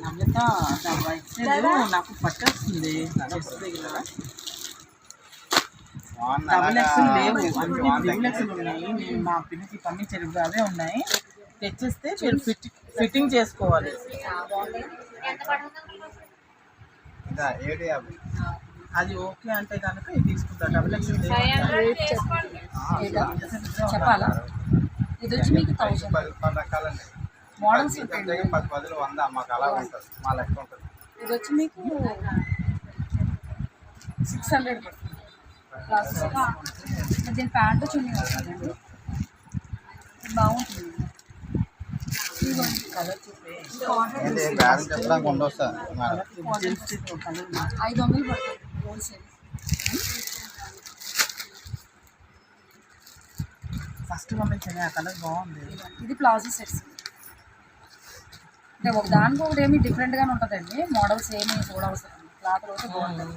నమ్మిత నాకు పట్టేస్తుంది double XL లేవు, అన్ని త్రిబుల్ ఎక్స్ఎల్ ఉన్నాయి. నేను మా పిల్లకి పంపించారు, ఇప్పుడు అవే ఉన్నాయి. తెచ్చిస్తే మీరు ఫిట్టింగ్ చేసుకోవాలి. అది ఓకే అంటే కనుక ఇది తీసుకుంటా. డబుల్ ఎక్స్ఎల్ చెప్పాలా? ఇది వచ్చి మీకు 1000 మోడల్స్ ఉంటాయి. ఇది వచ్చి మీకు 600 పడుతుంది. దీని ప్యాంటు చున్నీ వస్తుందండి, బాగుంటుంది. 500 పడుతుంది హోల్సేల్. ఫస్ట్ పంపించాను, ఆ కలర్ బాగుంది. ఇది ప్లాజో సెట్స్ అంటే ఒక దానికి ఒకటి ఏమి డిఫరెంట్గానే ఉంటుందండి. మోడల్స్ ఏమి చూడవసరం, క్లాత్ అయితే బాగుంటుంది.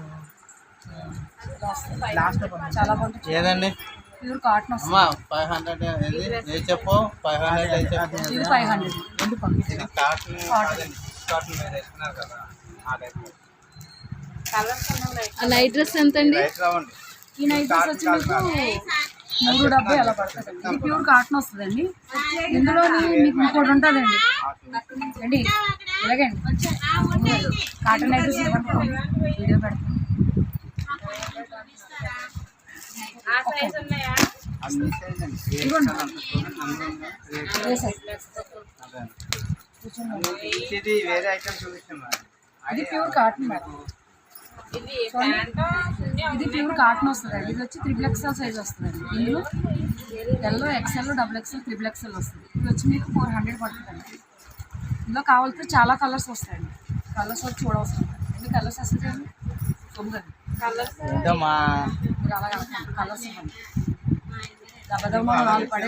చాలా బాగుంటుంది. ఏదండి ప్యూర్ కాటన్ వస్తుంది. 500 చెప్పు. 500 ఇది 500. నైట్ డ్రెస్ ఎంత అండి? ఈ నైట్ డ్రెస్ వచ్చి మీకు 370 అలా పడుతుంది. ఇది ప్యూర్ కాటన్ వస్తుందండి. ఇందులోని మీకు ఇంకోటి ఉంటుందండి అండి, ఇలాగండి కాటన్ నైట్ డ్రెస్ ఇవ్వండి, వీడియో పెడతాను. ఇది ప్యూర్ కాటన్ మేడం. ఇది ప్యూర్ కాటన్ వస్తుందండి. ఇది వచ్చి 3XL సైజ్ వస్తుందండి. ఇందులో ఎల్లో ఎక్స్ఎల్, XXL, 3XL వస్తుంది. ఇది వచ్చి మీకు 400 పడుతుందండి. ఇందులో కావాలంటే చాలా కలర్స్ వస్తాయండి. కలర్స్ వచ్చి చూడవసరం. ఎన్ని కలర్స్ వస్తాయండి? 9 కలర్స్. మీరు అలాగే కలర్స్ ఇవ్వండి. 4 పడే